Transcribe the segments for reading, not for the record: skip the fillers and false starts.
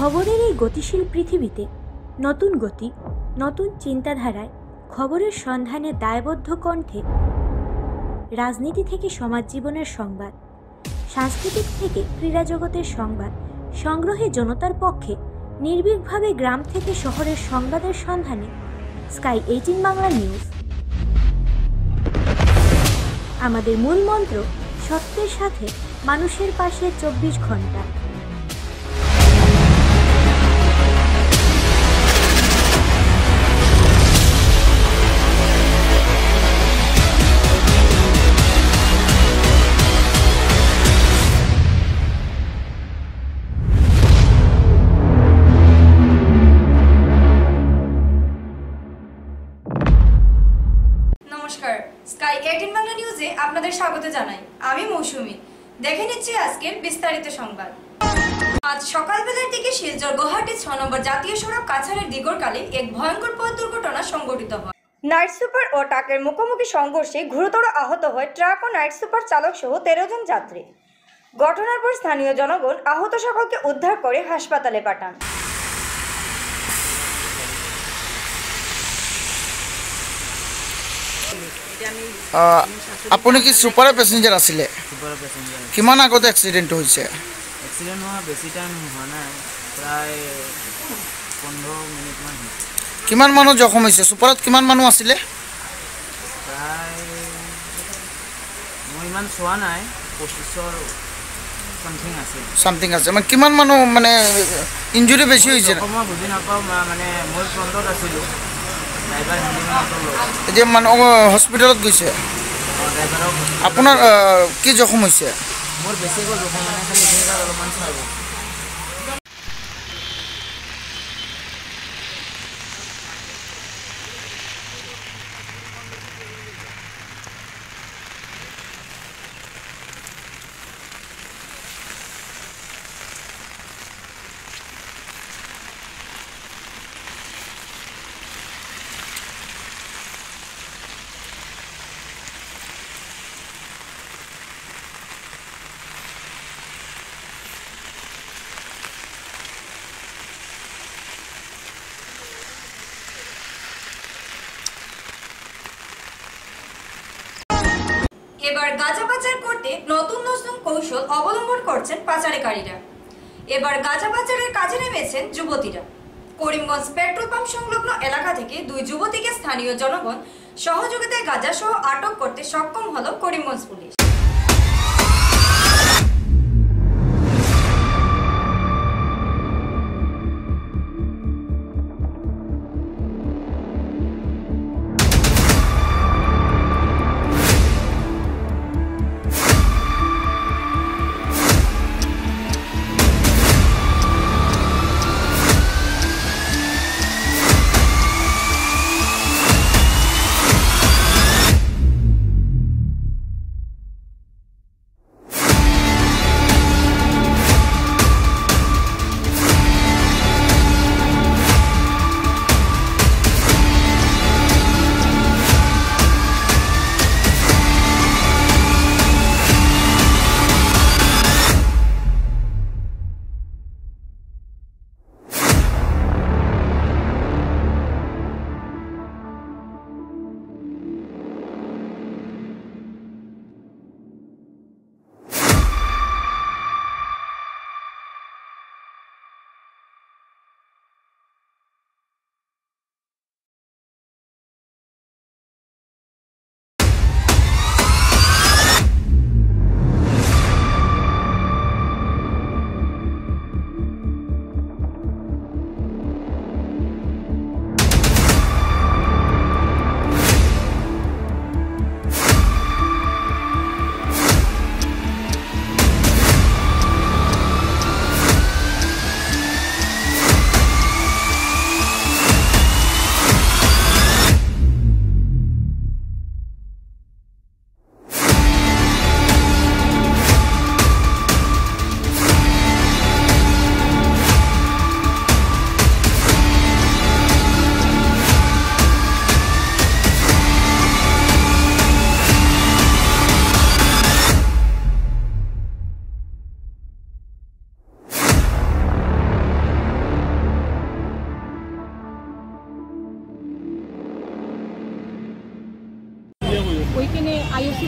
খবরের এই গতিশীল পৃথিবীতে নতুন গতি, নতুন চিন্তাধারায় খবরের সন্ধানে দায়বদ্ধ কণ্ঠে রাজনীতি থেকে সমাজ জীবনের সংবাদ, সাংস্কৃতিক থেকে ক্রীড়া জগতের সংবাদ সংগ্রহে জনতার পক্ষে নির্ভীকভাবে গ্রাম থেকে শহরের সংবাদের সন্ধানে স্কাই 18 বাংলা নিউজ। আমাদের মূল মন্ত্র সত্যের সাথে মানুষের পাশে 24 ঘন্টা। নমস্কার, স্কাই 18 বাংলা নিউজে আপনাদের স্বাগত জানাই। আমি মৌসুমী। দেখে নিচ্ছি আজকের বিস্তারিত সংবাদ। আজ সকালবেলার দিকে শিলচর গুয়াহাটি 6 নম্বর জাতীয় সড়ক কাছাড়ের দিগরকালে এক ভয়ঙ্কর পথ দুর্ঘটনা সংঘটিত হয়। নাইট সুপার ও ট্রাকের মুখোমুখি সংঘর্ষে গুরুতর আহত হয় ট্রাক ও নাইট সুপার চালক সহ 13 জন যাত্রী। ঘটনার পর স্থানীয় জনগণ আহত সকলকে উদ্ধার করে হাসপাতালে পাঠান। আপুনি কি সুপাৰৰ পেছেঞ্জাৰ আছিলে? কিমান আগতে এক্সিডেণ্ট হৈছে? এক্সিডেণ্ট হোৱা বেছি টাইম হোৱা নাই, প্ৰায় 15 মিনিটমান হৈছে। কিমান মানুহ জখম হৈছে? সুপাৰত কিমান মানুহ আছিলে? প্ৰায় মই ইমান চোৱা নাই, 25 চামথিং আছে। মানে কিমান মানুহ মানে ইঞ্জুৰি বেছি হৈছে? মই বুজি নাপাওঁ, মানে মই ফ্ৰণ্টত আছিলোঁ, ড্ৰাইভাৰ হেণ্ডিমেনত এতিয়া মানুহ হস্পিটেলত গৈছে। আপোনাৰ কি জখম হৈছে? মোৰ বেছিকৈ জখম মানে খালি ডিঙিত অলপমান চাব। এবার গাঁজা পাচার করতে নতুন নতুন কৌশল অবলম্বন করছেন পাচারকারীরা। এবার গাঁজা পাচারের কাজে নেমেছেন যুবতীরা। করিমগঞ্জ পেট্রোল পাম্প সংলগ্ন এলাকা থেকে 2 যুবতীকে স্থানীয় জনগণ সহযোগিতায় গাঁজা সহ আটক করতে সক্ষম হলো করিমগঞ্জ পুলিশ।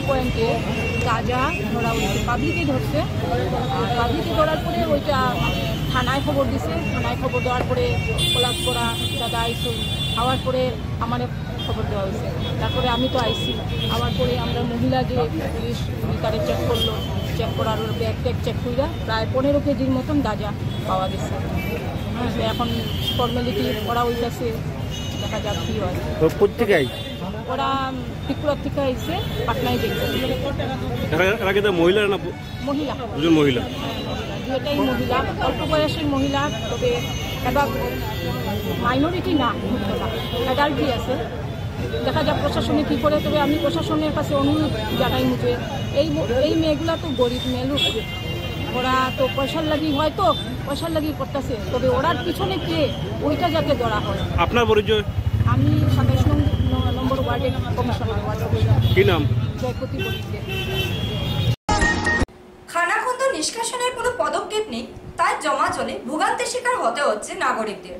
পয়েন্টে গাঁজা ধরা হয়েছে, পাবলিকে ধরছে। আর পাবলিকে ধরার পরে ওইটা মানে থানায় খবর দিছে, থানায় খবর দেওয়ার পরে পলাশ করা দাদা আইসুন, হওয়ার পরে আমার খবর দেওয়া হয়েছে। তারপরে আমি তো আইসি, আবার পরে আমরা মহিলা যে পুলিশ তারে চেক করলো, চেক করার ওর ব্যাগ ট্যাগ চেক কইরা প্রায় 15 কেজির মতন গাঁজা পাওয়া গেছে। হ্যাঁ, এখন ফর্মালিটি করা হইতেছে, দেখা যাক কী হয়। প্রত্যেকে ওরা ত্রিপুরা থেকে আইসে, পাটনায় দেখবে। মহিলা না মহিলা, দুজন মহিলা, দুটাই মহিলা, অল্প বয়সের মহিলা, তবে এবার মাইনরিটি না, অ্যাডাল্টই আছে। দেখা যাক প্রশাসনে কী করে। তবে আমি প্রশাসনের কাছে অনুরোধ জানাই যে এই মেয়েগুলা তো গরিব মেলুক, ওরা তো পয়সার লাগি হয়তো পয়সার লাগি করতেছে, তবে ওরার পিছনে কে ওইটা যাতে ধরা হয়। আপনার পরিচয়? আমি 27 নম্বর ওয়ার্ডের কমিশনার, কি নাম? জয়পতি বলিতে। খানাখন্দ নিষ্কাশনের কোনো পদক্ষেপ নেই, তাই জমা জলে ভোগান্তির শিকার হতে হচ্ছে নাগরিকদের।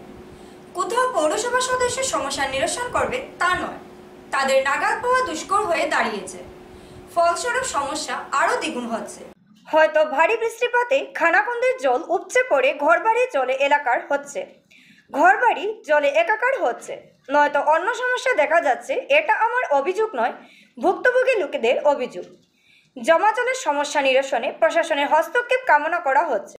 কোথাও পৌরসভা সদস্য সমস্যার নিরসন করবে তা নয়, তাদের নাগাল পাওয়া দুষ্কর হয়ে দাঁড়িয়েছে। ফলস্বরূপ সমস্যা আরও দ্বিগুণ হচ্ছে। হয়তো ভারী বৃষ্টিপাতে খানাখন্দের জল উপচে পড়ে ঘরবাড়ি জলে এলাকার হচ্ছে, ঘরবাড়ি জলে একাকার হচ্ছে, নয়তো অন্য সমস্যা দেখা যাচ্ছে। এটা আমার অভিযোগ নয়, ভুক্তভোগী লোকেদের অভিযোগ। জমা জলের সমস্যা নিরসনে প্রশাসনের হস্তক্ষেপ কামনা করা হচ্ছে।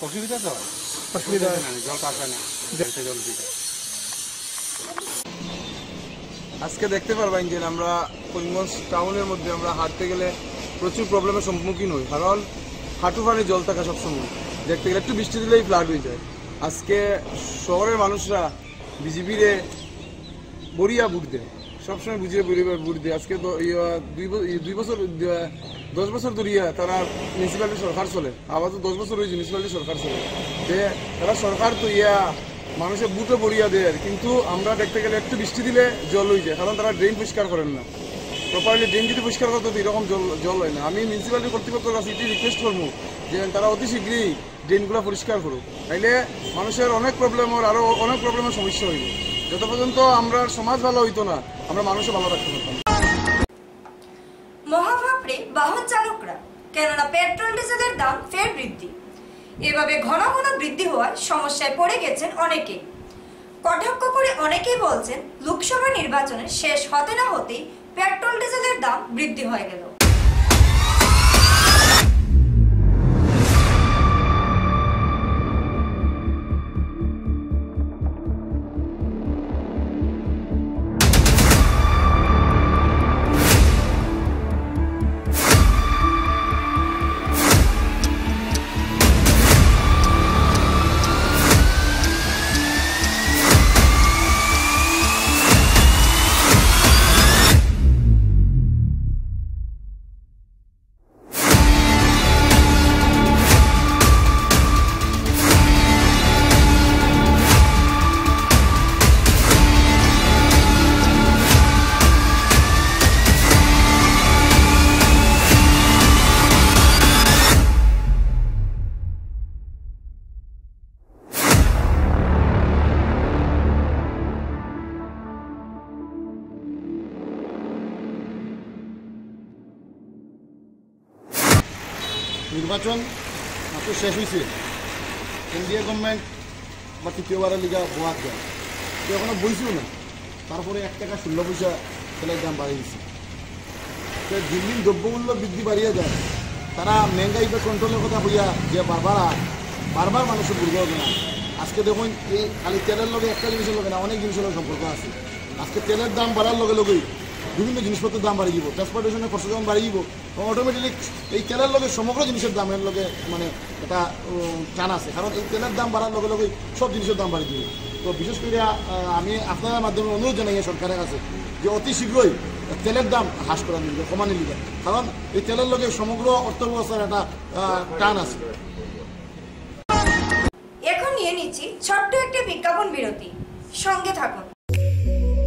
অসুবিধা তো অসুবিধা জল পাশে না জল দিতে। আজকে দেখতে পারবেন যে আমরা করিমগঞ্জ টাউনের মধ্যে আমরা হাঁটতে গেলে প্রচুর প্রবলেমের সম্মুখীন হই, কারণ হাঁটু পানি জল থাকা সবসময় দেখতে গেলে একটু বৃষ্টি দিলেই ফ্লাড হয়ে যায়। আজকে শহরের মানুষরা বিজেপিরে বড়িয়া ভোট দেয়, সবসময় বুঝিয়ে ভোট দেয়। আজকে 10 বছর ধরিয়া তারা মিউনিসিপ্যালিটি সরকার চলে, আবার তো 10 বছর হয়েছে মিউনিসিপ্যালিটি সরকার চলে, যে তারা সরকার তো মানুষের বুটে বড়িয়া দেয়, কিন্তু আমরা দেখতে গেলে একটু বৃষ্টি দিলে জল হয়ে যায়, কারণ তারা ড্রেন পরিষ্কার করেন না প্রপারলি। ড্রেন যদি পরিষ্কার করতো তো এরকম জল হয় না। আমি মিউনিসিপ্যালিটি কর্তৃপক্ষের কাছে এটি রিকোয়েস্ট করবো যে তারা অতি শীঘ্রই ড্রেনগুলো পরিষ্কার করুক, তাইলে মানুষের অনেক প্রবলেমের আরও অনেক প্রবলেমের সমস্যা হইবে। যত পর্যন্ত আমরা সমাজ ভালো হইতো না, আমরা মানুষও ভালো রাখতে পারতাম। মহাভাবরে বাহন চালকরা, কেননা পেট্রোল ডিজেলের দাম ফের বৃদ্ধি। এভাবে ঘন ঘন বৃদ্ধি হওয়ায় সমস্যায় পড়ে গেছেন অনেকেই। কটাক্ষ করে অনেকেই বলছেন, লোকসভা নির্বাচনের শেষ হতে না হতেই পেট্রোল ডিজেলের দাম বৃদ্ধি হয়ে গেল। নির্বাচন মাত্র শেষ হয়েছে, এনডিএ গভর্নমেন্ট বা তৃতীয়বারের লিগা বোয়াদ দেয়, তো এখনো বইছেও না। তারপরে 1 টাকা 16 পয়সা তেলের দাম বাড়িয়ে দিচ্ছে। তো দিন দিন দ্রব্যমূল্য বৃদ্ধি বাড়িয়ে যায়, তারা মেঙ্গাই বা কন্ট্রোলের কথা হইয়া যে বারবার মানুষের দুর্বল হবে না। আজকে দেখুন এই খালি তেলের লগে একটা জিনিসের লগে না, অনেক জিনিসের লগে সম্পর্ক আছে। আজকে তেলের দাম বাড়ার লগে লগেই বিভিন্ন জিনিসপত্রের দাম বাড়িয়ে দিব, ট্রান্সপোর্টেশনের খরচ যখন বাড়িয়ে দিব, অটোমেটিক এই তেলের লগে সমগ্র জিনিসের দামের লগে মানে একটা টান আছে। কারণ এই তেলের দাম বাড়ার লগে লগেই সব জিনিসের দাম বাড়িয়ে দিবে। তো বিশেষ করে আমি আপনাদের মাধ্যমে অনুরোধ জানাই সরকারের কাছে যে অতি শীঘ্রই তেলের দাম হ্রাস করা নিবে, কমানো নিবে। কারণ এই তেলের লগে সমগ্র অর্থব্যবস্থার একটা টান আছে। এখন নিয়ে নিচ্ছি ছোট্ট একটি বিজ্ঞাপন বিরতি, সঙ্গে থাকুন।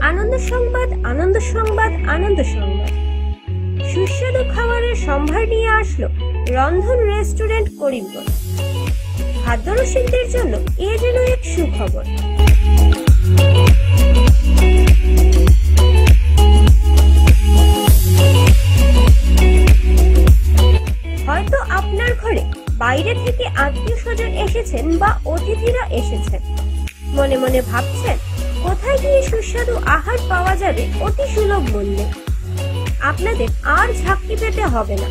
আনন্দ সংবাদ, আনন্দ সংবাদ, আনন্দ সংবাদ। সুস্বাদু খাবারের সম্ভার নিয়ে আসলো রন্ধন রেস্টুরেন্ট করিমগঞ্জ। খাদ্যরসিকদের জন্য এ যেন এক সুখবর। হয়তো আপনার ঘরে বাইরে থেকে আত্মীয় স্বজন এসেছেন বা অতিথিরা এসেছেন, মনে মনে ভাবছেন কোথায় গিয়ে সুস্বাদু আহার পাওয়া যাবে অতি সুলভ মূল্যে। আপনাদের আর ঝাঁকি পেতে হবে না,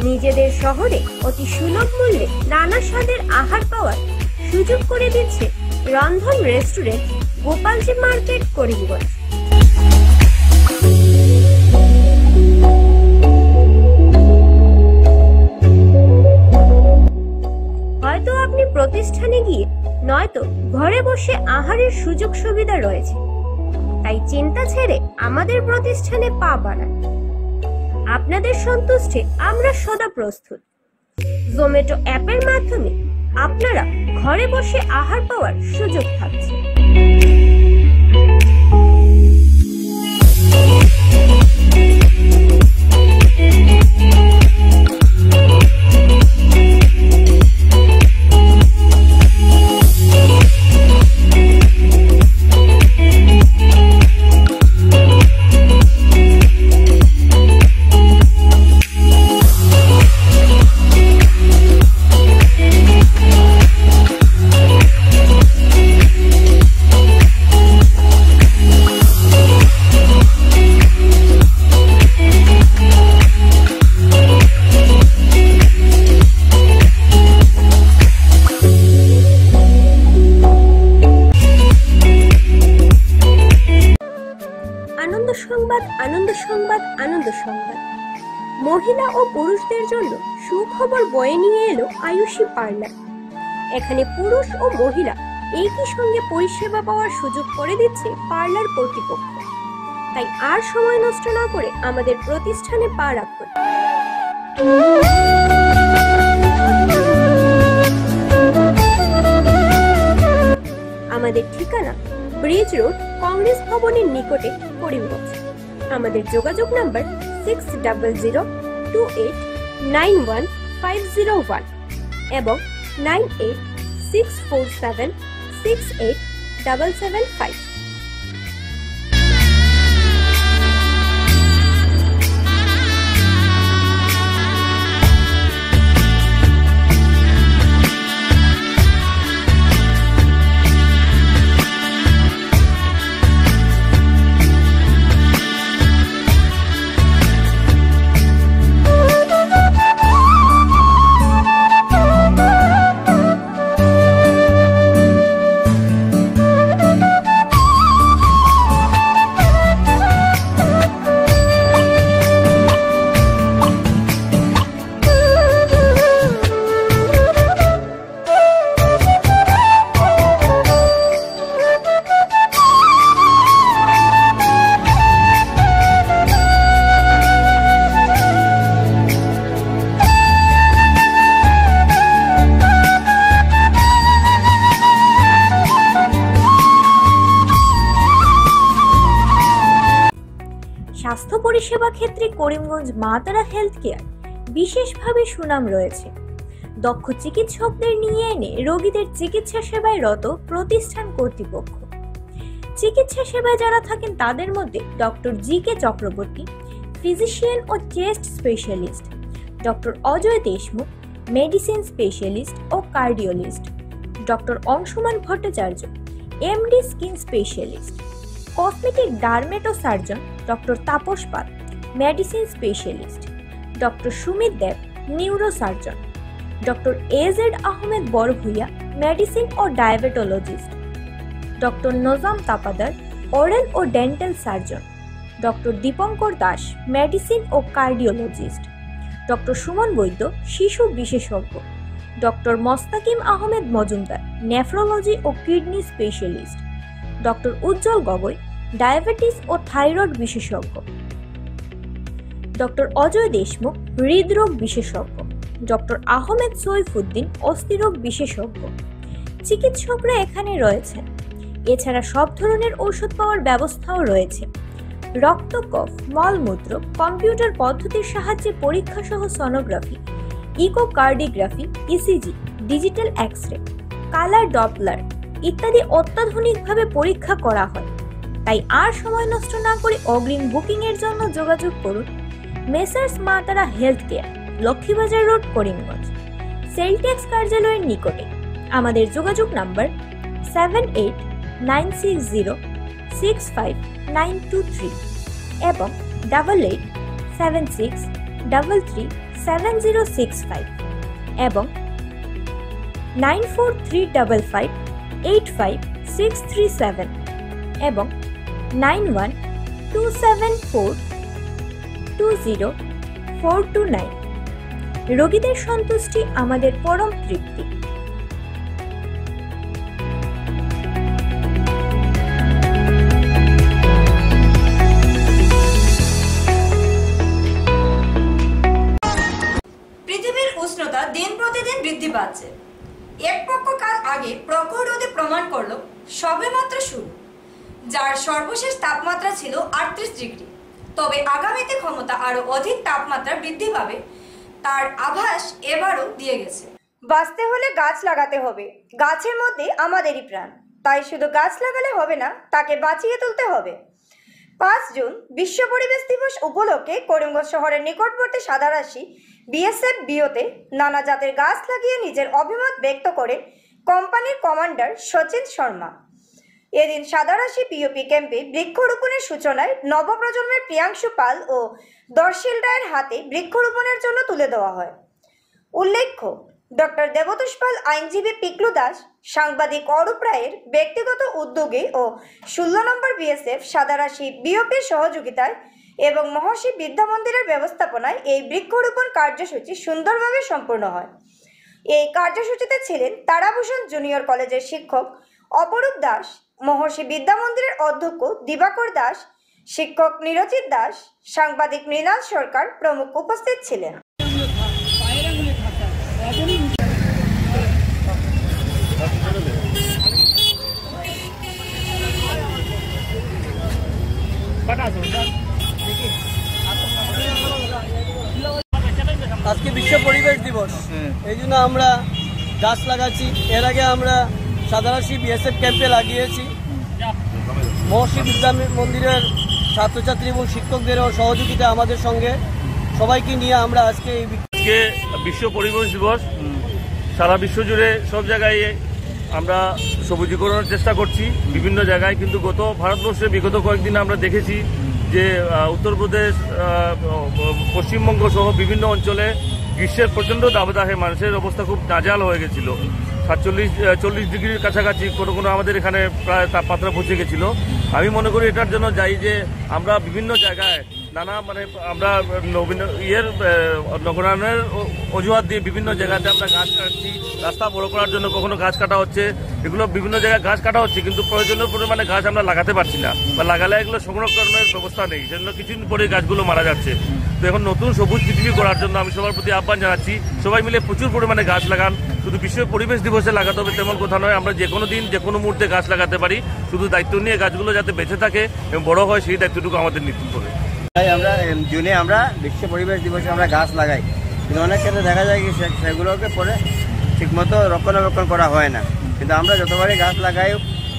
নিজেদের শহরে অতি সুলভ মূল্যে নানা স্বাদের আহার পাওয়ার সুযোগ করে দিচ্ছে রন্ধন রেস্টুরেন্ট, গোপালজি মার্কেট, করিমগঞ্জ। হয়তো আপনি প্রতিষ্ঠানে গিয়ে নয়তো ঘরে বসে আহারের সুযোগ সুবিধা রয়েছে, তাই চিন্তা ছেড়ে আমাদের প্রতিষ্ঠানে পা বাড়ান। আপনাদের সন্তুষ্টে আমরা সদা প্রস্তুত। জোম্যাটো অ্যাপের মাধ্যমে আপনারা ঘরে বসে আহার পাওয়ার সুযোগ থাকছে। আনন্দ সংবাদ, আনন্দ সংবাদ। মহিলা ও পুরুষদের জন্য সুখবর বয়ে নিয়ে এলো আয়ুষী পার্লার। এখানে পুরুষ ও মহিলা একই সঙ্গে পরিষেবা পাওয়ার সুযোগ করে দিচ্ছে পার্লার কর্তৃপক্ষ। তাই আর সময় নষ্ট না করে আমাদের প্রতিষ্ঠানে পা রাখুন। আমাদের ঠিকানা ব্রিজ রোড, কংগ্রেস ভবনের নিকটে, করিমগঞ্জ। আমাদের যোগাযোগ নাম্বার 6028289151 এবং 9864768775। পরিষেবা ক্ষেত্রে করিমগঞ্জ মা তারা হেলথ কেয়ার বিশেষভাবে সুনাম রয়েছে। দক্ষ চিকিৎসকদের নিয়ে এনে রোগীদের চিকিৎসা সেবায় রত প্রতিষ্ঠান কর্তৃপক্ষ। চিকিৎসা সেবায় যারা থাকেন তাদের মধ্যে ডক্টর জি.কে. চক্রবর্তী, ফিজিশিয়ান ও chest specialist, doctor Ajay Deshmukh, medicine specialist ও cardiologist, doctor Anshuman Bhattacharya, MD skin specialist, cosmetic dermato surgeon doctor Tapas Pal, medicine specialist, doctor Sumit Deb, neuro surgeon, doctor A Z Ahmed Barbhuiya, medicine ও diabetologist, doctor Nazam Tapadar, oral ও dental surgeon, doctor Dipankar Das, medicine ও cardiologist, doctor Suman Baidya, শিশু বিশেষজ্ঞ, doctor Mostakim Ahmed Majumdar, nephrology ও kidney specialist, doctor উজ্জ্বল Gogoi, diabetes ও thyroid বিশেষজ্ঞ, doctor Ajay Deshmukh, হৃদরোগ বিশেষজ্ঞ, doctor Ahmed Saifuddin, অস্থিরোগ বিশেষজ্ঞ। চিকিৎসকরা এখানে রয়েছেন। এছাড়া সব ধরনের ঔষধ পাওয়ার ব্যবস্থাও রয়েছে। রক্ত, কফ, মলমূত্র কম্পিউটার পদ্ধতির সাহায্যে পরীক্ষা সহ sonography, echocardiography, ECG, digital X-ray, colour Doppler ইত্যাদি অত্যাধুনিকভাবে পরীক্ষা করা হয়। তাই আর সময় নষ্ট না করে অগ্রিম বুকিং এর জন্য যোগাযোগ করুন মেসার্স মা তারা health care, Laxmibazar road, Karimganj, Celtex কার্যালয়ের নিকটে। আমাদের যোগাযোগ নাম্বার 7896065923 এবং 8876337065 এবং 9435585637 এবং 9127420429। রোগীদের সন্তুষ্টি আমাদের পরম তৃপ্তি। পৃথিবীর উষ্ণতা দিন প্রতিদিন বৃদ্ধি পাচ্ছে। এক পক্ষ কাল আগে প্রখর রোদে প্রমাণ করলো সবেমাত্র শুরু, যার সর্বশেষ তাপমাত্রা ছিল 38 ডিগ্রি। তবে আগামীতে ক্ষমতা আরো অধিক তাপমাত্রা বৃদ্ধি পাবে তার আভাস এবারও দিয়ে গেছে। বাঁচতে হলে গাছ লাগাতে হবে, গাছের মধ্যে আমাদেরই প্রাণ। তাই শুধু গাছ লাগালে হবে না, তাকে বাঁচিয়ে তুলতে হবে। 5 জুন বিশ্ব পরিবেশ দিবস উপলক্ষে করিমগঞ্জ শহরের নিকটবর্তী সাদারাশি বিএসএফ বিওতে নানা জাতের গাছ লাগিয়ে নিজের অভিমত ব্যক্ত করে কোম্পানির কমান্ডার সচিন শর্মা। এদিন সাদারাশি পিওপি ক্যাম্পে বৃক্ষরোপণের সূচনায় নবপ্রজন্মের প্রিয়াংশু পাল ও দর্শিল রায়ের হাতে বৃক্ষরোপণের জন্য তুলে দেওয়া হয়। উল্লেখ্য, ডক্টর দেবতোষ পাল, আইনজীবী পিকলু দাস, সাংবাদিক অরূপ রায়ের ব্যক্তিগত উদ্যোগে ও 16 নম্বর বিএসএফ সাদারাশি বিওপির সহযোগিতায় এবং মহর্ষি বিদ্যা মন্দিরের ব্যবস্থাপনায় এই বৃক্ষরোপণ কার্যসূচি সুন্দরভাবে সম্পূর্ণ হয়। এই কার্যসূচিতে ছিলেন তারাভূষণ জুনিয়র কলেজের শিক্ষক অপরূপ দাস, মহর্ষি বিদ্যা মন্দিরের অধ্যক্ষ দিবাকর দাস, শিক্ষক নিরজিৎ দাস, সাংবাদিক মৃণাল সরকার প্রমুখ উপস্থিত ছিলেন। আজকে বিশ্ব পরিবেশ দিবস, এই জন্য আমরা গাছ লাগাচ্ছি। এর আগে আমরা সাদারাশি বিএসএফ ক্যাম্পে লাগিয়েছি। মহর্ষি বিদ্যা মন্দিরের ছাত্রছাত্রী এবং শিক্ষকদেরও সহযোগিতা আমাদের সঙ্গে, সবাইকে নিয়ে আমরা আজকে বিশ্ব পরিবেশ দিবস সারা বিশ্ব জুড়ে সব জায়গায় আমরা সবুজীকরণের চেষ্টা করছি বিভিন্ন জায়গায়। কিন্তু গত ভারতবর্ষে বিগত কয়েকদিন আমরা দেখেছি যে উত্তরপ্রদেশ, পশ্চিমবঙ্গ সহ বিভিন্ন অঞ্চলে গ্রীষ্মের প্রচণ্ড দাবদাহে মানুষের অবস্থা খুব নাজেহাল হয়ে গেছিল। 40 ডিগ্রির কাছাকাছি কোনো আমাদের এখানে প্রায় তাপমাত্রা পৌঁছে গেছিল। আমি মনে করি এটার জন্য যাই যে আমরা বিভিন্ন জায়গায় আমরা নগরায়নের অজুহাত দিয়ে বিভিন্ন জায়গাতে আমরা গাছ কাটছি। রাস্তা বড় করার জন্য কখনো গাছ কাটা হচ্ছে, এগুলো বিভিন্ন জায়গায় গাছ কাটা হচ্ছে, কিন্তু প্রয়োজনীয় পরিমাণে গাছ আমরা লাগাতে পারছি না, বা লাগালে এগুলো সংরক্ষণের ব্যবস্থা নেই, সেজন্য কিছুদিন পরে গাছগুলো মারা যাচ্ছে। তো এখন নতুন সবুজ পৃথিবী করার জন্য আমি সবার প্রতি আহ্বান জানাচ্ছি, সবাই মিলে প্রচুর পরিমাণে গাছ লাগান। শুধু বিশ্ব পরিবেশ দিবসে লাগাতে হবে তেমন কথা নয়, আমরা যে কোনো দিন যে কোনো মুহূর্তে গাছ লাগাতে পারি। শুধু দায়িত্ব নিয়ে গাছগুলো যাতে বেঁচে থাকে এবং বড় হয় সেই দায়িত্বটুকু আমাদের নিতে হবে। তাই আমরা জুনে আমরা বিশ্ব পরিবেশ দিবসে আমরা গাছ লাগাই, কিন্তু অনেক ক্ষেত্রে দেখা যায় কি সেগুলোকে পরে ঠিকমতো রক্ষণাবেক্ষণ করা হয় না। কিন্তু আমরা যতবারই গাছ লাগাই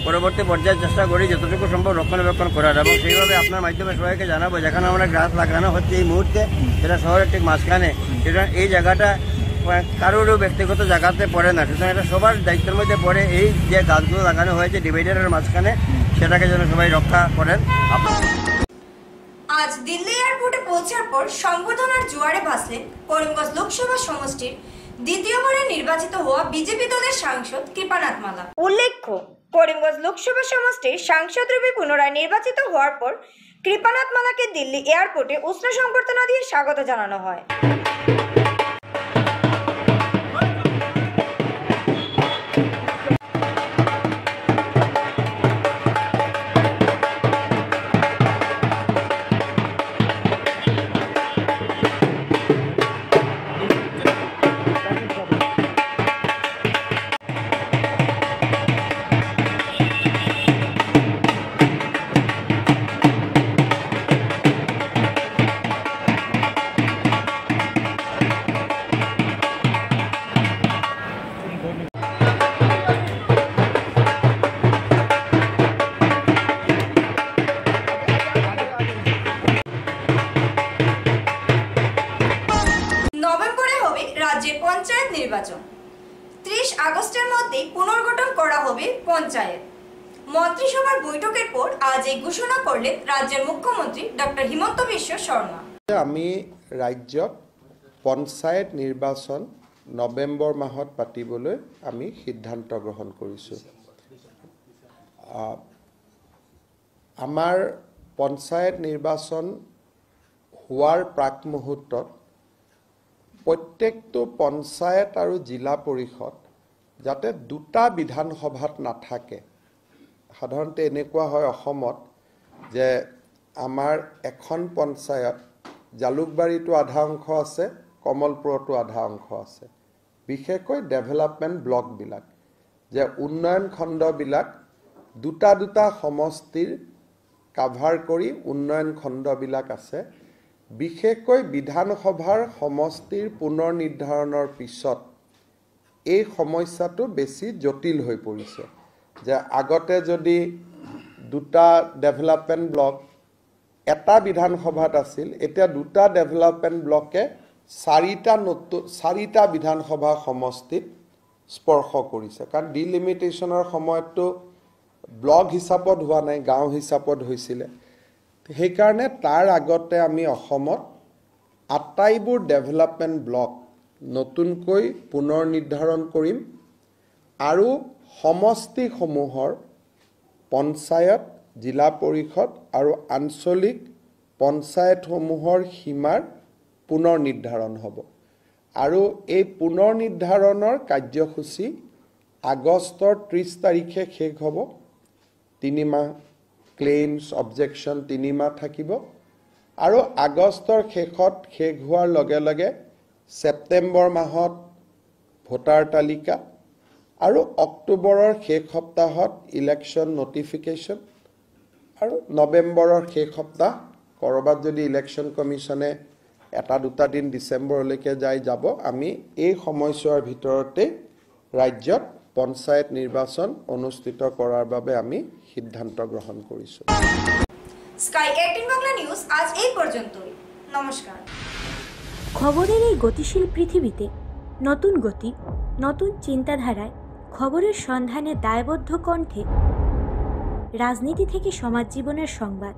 পরবর্তী পর্যায়ে চেষ্টা করি যতটুকু সম্ভব রক্ষণাবেক্ষণ করার, এবং সেইভাবে আপনার মাধ্যমে সবাইকে জানাবো যেখানে আমরা গাছ লাগানো হচ্ছে এই মুহূর্তে সেটা শহরের ঠিক মাঝখানে, সেটা এই জায়গাটা কারোরও ব্যক্তিগত জায়গাতে পড়ে না, সুতরাং এটা সবার দায়িত্বের মধ্যে পড়ে। এই যে গাছগুলো লাগানো হয়েছে ডিভাইডারের মাঝখানে সেটাকে যেন সবাই রক্ষা করেন। আজ দিল্লি এয়ারপোর্টে পৌঁছার পর সংবর্ধনার জোয়ারে ভাসলেন করিমগঞ্জ লোকসভা সমষ্টির দ্বিতীয়বারে নির্বাচিত হওয়া বিজেপি দলের সাংসদ কৃপানাথ মালা। উল্লেখ্য, করিমগঞ্জ লোকসভা সমষ্টির সাংসদ রূপে পুনরায় নির্বাচিত হওয়ার পর কৃপানাথ মালাকে দিল্লি এয়ারপোর্টে উষ্ণ সংবর্ধনা দিয়ে স্বাগত জানানো হয়। নভেম্বরে হবে রাজ্যের পঞ্চায়েত নির্বাচন। 30 আগস্টের মধ্যে পুনর্গঠন করা হবে পঞ্চায়েত। মন্ত্রিসভার বৈঠকের পর আজ এই ঘোষণা করলেন রাজ্যের মুখ্যমন্ত্রী ডক্টর হিমন্ত বিশ্ব শর্মা। আমি রাজ্যত পঞ্চায়েত নিৰ্বাচন নৱেম্বৰ মাহত পাতিবলৈ আমি সিদ্ধান্ত গ্ৰহণ কৰিছোঁ। আমাৰ পঞ্চায়ত নিৰ্বাচন হোৱাৰ প্ৰাক মুহূৰ্তত প্ৰত্যেকটো পঞ্চায়ত আৰু জিলা পৰিষদ যাতে দুটা বিধানসভাত নাথাকে। সাধাৰণতে এনেকুৱা হয় অসমত যে আমাৰ এখন পঞ্চায়ত জালুকবাৰীটো আধা অংশ আছে, কমলপুৰতো আধা অংশ আছে। বিশেষকৈ ডেভেলপমেণ্ট ব্লকবিলাক যে উন্নয়ন খণ্ডবিলাক দুটা দুটা সমষ্টিৰ কাভাৰ কৰি উন্নয়ন খণ্ডবিলাক আছে। বিশেষকৈ বিধানসভাৰ সমষ্টিৰ পুনৰ নিৰ্ধাৰণৰ পিছত এই সমস্যাটো বেছি জটিল হৈ পৰিছে। যে আগতে যদি দুটা ডেভেলপমেণ্ট ব্লক এটা বিধানসভাত আছিল, এতিয়া দুটা ডেভেলপমেণ্ট ব্লকে চাৰিটা বিধানসভা সমষ্টিত স্পৰ্শ কৰিছে। কাৰণ ডিলিমিটেশ্যনৰ সময়ততো ব্লক হিচাপত হোৱা নাই, গাঁও হিচাপত হৈছিলে। সেইকাৰণে তাৰ আগতে আমি অসমত আটাইবোৰ ডেভেলপমেণ্ট ব্লক নতুনকৈ পুনৰ নিৰ্ধাৰণ কৰিম আৰু সমষ্টিসমূহৰ পঞ্চায়ত, জিলা পৰিষদ আৰু আঞ্চলিক পঞ্চায়তসমূহৰ সীমাৰ পুনৰ নিৰ্ধাৰণ হ'ব। আৰু এই পুনৰ নিৰ্ধাৰণৰ কাৰ্যসূচী আগষ্টৰ 30 তাৰিখে শেষ হ'ব। 3 মাহ ক্লেইমছ অবজেকশ্যন 3 মাহ থাকিব আৰু আগষ্টৰ শেষত শেষ হোৱাৰ লগে লগে ছেপ্টেম্বৰ মাহত ভোটাৰ তালিকা আৰু অক্টোবৰৰ শেষ সপ্তাহত ইলেকশ্যন নটিফিকেশ্যন আৰু নৱেম্বৰৰ শেষ সপ্তাহ ক'ৰবাত যদি ইলেকশ্যন কমিশ্যনে এটা দুটা দিন ডিচেম্বৰলৈকে যাব। আমি এই সময়ছোৱাৰ ভিতৰতে ৰাজ্যত পঞ্চায়ত নিৰ্বাচন অনুষ্ঠিত কৰাৰ বাবে আমি সিদ্ধান্ত গ্ৰহণ কৰিছোঁ। স্কাই 18 বাংলা নিউজ আজ এই পর্যন্তই। নমস্কার। খবরের এই গতিশীল পৃথিবীতে নতুন গতি, নতুন চিন্তাধারায় খবরের সন্ধানে দায়বদ্ধ কণ্ঠে রাজনীতি থেকে সমাজ জীবনের সংবাদ,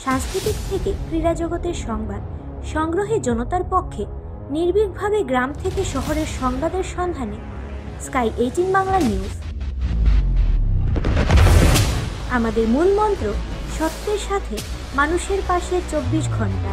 সাংস্কৃতিক থেকে ক্রীড়া জগতের সংবাদ সংগ্রহে জনতার পক্ষে নির্ভীকভাবে গ্রাম থেকে শহরের সংবাদের সন্ধানে স্কাই 18 বাংলা নিউজ। আমাদের মূল মন্ত্র সত্যের সাথে মানুষের পাশে 24 ঘন্টা।